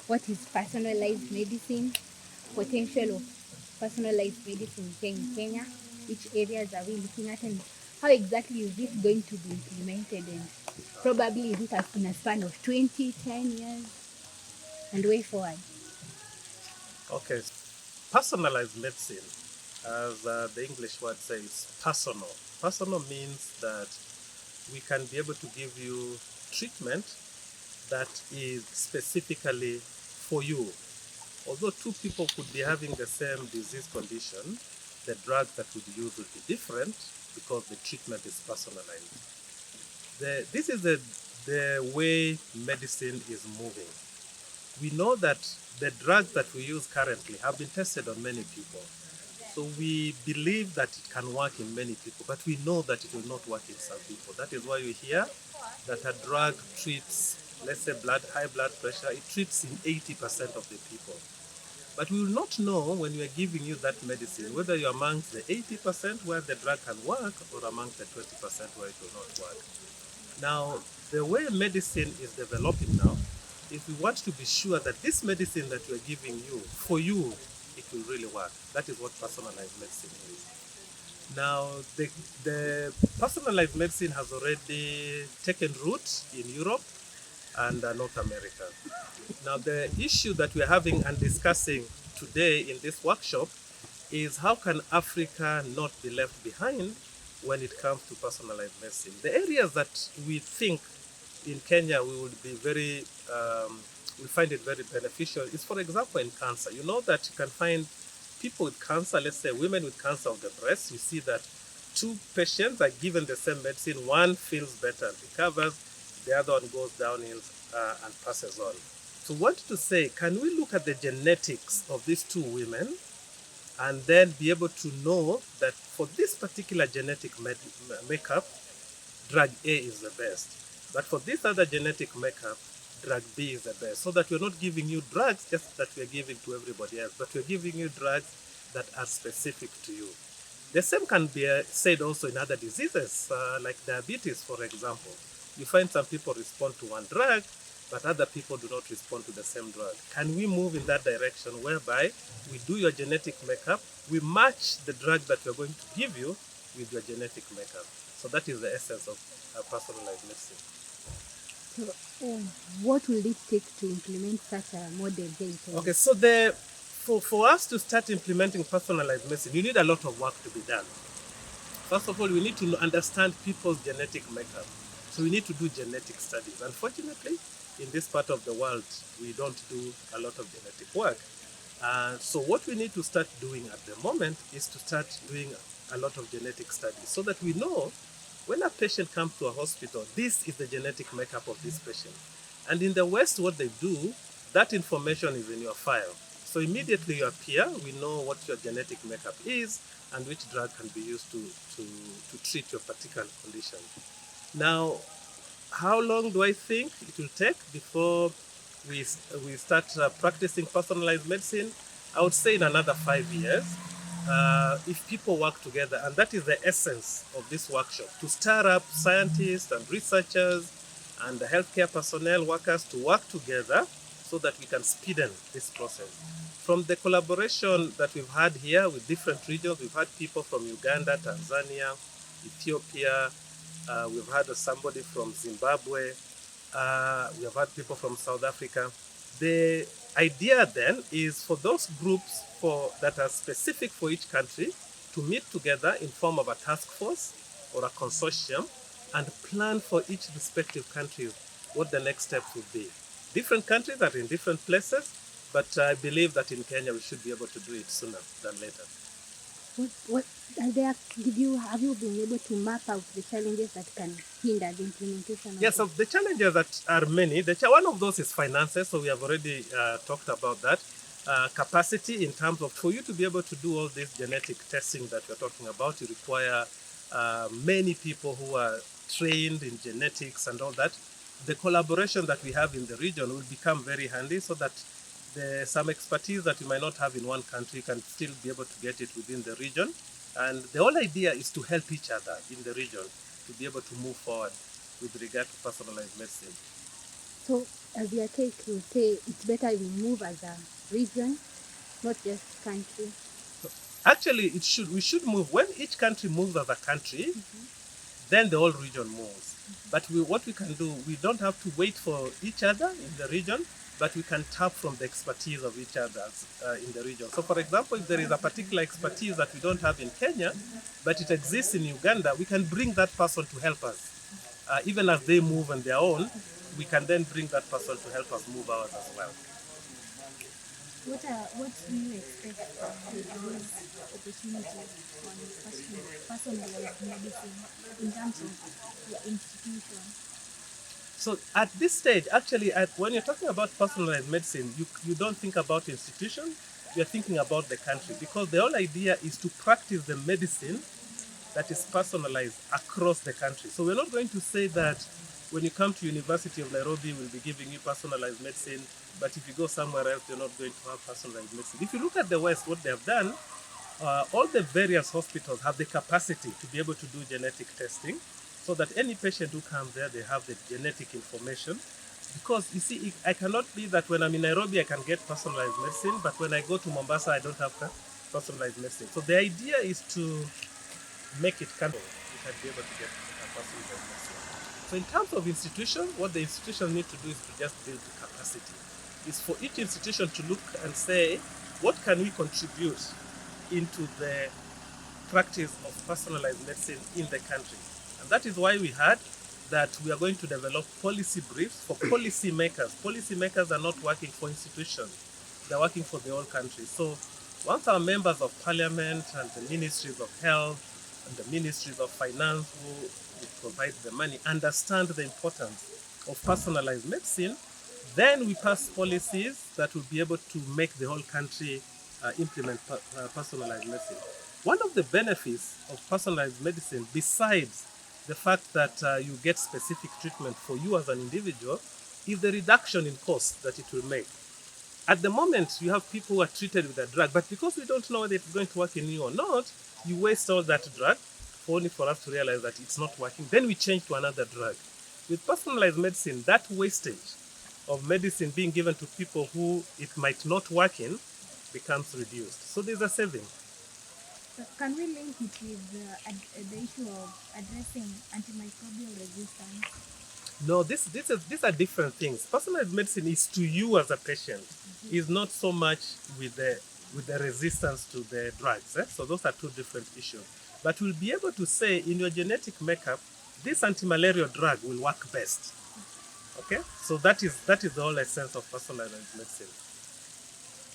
what is personalized medicine, potential of personalized medicine here in Kenya, which areas are we looking at, and how exactly is this going to be implemented, and probably is it in a span of 20, 10 years, and way forward. Okay, personalized medicine, as the English word says, personal. Personal means that we can be able to give you treatment that is specifically for you. Although two people could be having the same disease condition, the drug that would use would be different because the treatment is personalized. This is the way medicine is moving. We know that the drugs that we use currently have been tested on many people. So we believe that it can work in many people, but we know that it will not work in some people. That is why we hear that a drug treats, let's say, high blood pressure, it treats in 80% of the people. But we will not know when we are giving you that medicine whether you're amongst the 80% where the drug can work or amongst the 20% where it will not work. Now, the way medicine is developing now, if we want to be sure that this medicine that we're giving you, for you, it will really work. That is what personalized medicine is. Now, the personalized medicine has already taken root in Europe and North America. Now, the issue that we're having and discussing today in this workshop is how can Africa not be left behind when it comes to personalized medicine. The areas that we think in Kenya we would be we find it very beneficial is, for example, in cancer. You know that you can find people with cancer, let's say women with cancer of the breast, you see that two patients are given the same medicine, one feels better and recovers, the other one goes downhill and passes on. So what to say, can we look at the genetics of these two women and then be able to know that for this particular genetic makeup, drug A is the best. But for this other genetic makeup, drug B is the best. So that we're not giving you drugs just that we're giving to everybody else, but we're giving you drugs that are specific to you. The same can be said also in other diseases, like diabetes, for example. You find some people respond to one drug, but other people do not respond to the same drug. Can we move in that direction whereby we do your genetic makeup, we match the drug that we're going to give you with your genetic makeup? So that is the essence of personalized medicine. So, what will it take to implement such a model here in Kenya? Okay, so for us to start implementing personalized medicine, you need a lot of work to be done. First of all, we need to understand people's genetic makeup. So we need to do genetic studies. Unfortunately, in this part of the world, we don't do a lot of genetic work. So what we need to start doing at the moment is to start doing a lot of genetic studies so that we know when a patient comes to a hospital, this is the genetic makeup of this patient. And in the West, what they do, that information is in your file. So immediately you appear, we know what your genetic makeup is and which drug can be used to treat your particular condition. Now, how long do I think it will take before we start practicing personalized medicine? I would say in another 5 years, if people work together, and that is the essence of this workshop, to stir up scientists and researchers and the healthcare personnel workers to work together so that we can speeden this process. From the collaboration that we've had here with different regions, we've had people from Uganda, Tanzania, Ethiopia, we've had somebody from Zimbabwe, we have had people from South Africa. The idea then is for those groups that are specific for each country to meet together in form of a task force or a consortium and plan for each respective country what the next steps would be. Different countries are in different places, but I believe that in Kenya we should be able to do it sooner than later. What are there? Have you been able to map out the challenges that can hinder the implementation of Yes, so the challenges that are many. One of those is finances, so we have already talked about that. Capacity in terms of, for you to be able to do all this genetic testing that we're talking about, you require many people who are trained in genetics and all that. The collaboration that we have in the region will become very handy so that some expertise that you might not have in one country can still be able to get it within the region. And the whole idea is to help each other in the region to be able to move forward with regard to personalized medicine. So, as your take, you say it's better we move as a region, not just country. Actually, we should move. When each country moves as a country, then the whole region moves. But what we can do, we don't have to wait for each other in the region, but we can tap from the expertise of each other in the region. So for example, if there is a particular expertise that we don't have in Kenya, but it exists in Uganda, we can bring that person to help us. Even as they move on their own, we can then bring that person to help us move ours as well. What do you expect with these opportunities on personalized medicine in terms of your institution? So at this stage, actually, when you're talking about personalized medicine, you don't think about institution, you're thinking about the country, because the whole idea is to practice the medicine that is personalized across the country. So we're not going to say that when you come to University of Nairobi, we'll be giving you personalized medicine, but if you go somewhere else, you're not going to have personalized medicine. If you look at the West, what they have done, all the various hospitals have the capacity to be able to do genetic testing, so that any patient who comes there, they have the genetic information. Because you see, I cannot be that when I'm in Nairobi, I can get personalized medicine, but when I go to Mombasa, I don't have personalized medicine. So the idea is to make it countable. You can be able to get personalized medicine. So in terms of institution, what the institution need to do is to just build the capacity. Is for each institution to look and say, what can we contribute into the practice of personalized medicine in the country? And that is why we had that we are going to develop policy briefs for policy makers. Policy makers are not working for institutions, they're working for the whole country. So once our members of parliament and the ministries of health and the ministries of finance who provide the money understand the importance of personalized medicine, then we pass policies that will be able to make the whole country implement personalized medicine. One of the benefits of personalized medicine, besides the fact that you get specific treatment for you as an individual, is the reduction in cost that it will make. At the moment, you have people who are treated with a drug, but because we don't know whether it's going to work in you or not, you waste all that drug only for us to realize that it's not working. Then we change to another drug. With personalized medicine, that wastage of medicine being given to people who it might not work in becomes reduced. So there's a saving. So can we link it with the issue of addressing antimicrobial resistance? No, these are different things. Personalized medicine is to you as a patient. Is not so much with the resistance to the drugs. So those are two different issues. But we'll be able to say in your genetic makeup, this anti-malarial drug will work best. Okay? So that is the whole essence of personalized medicine.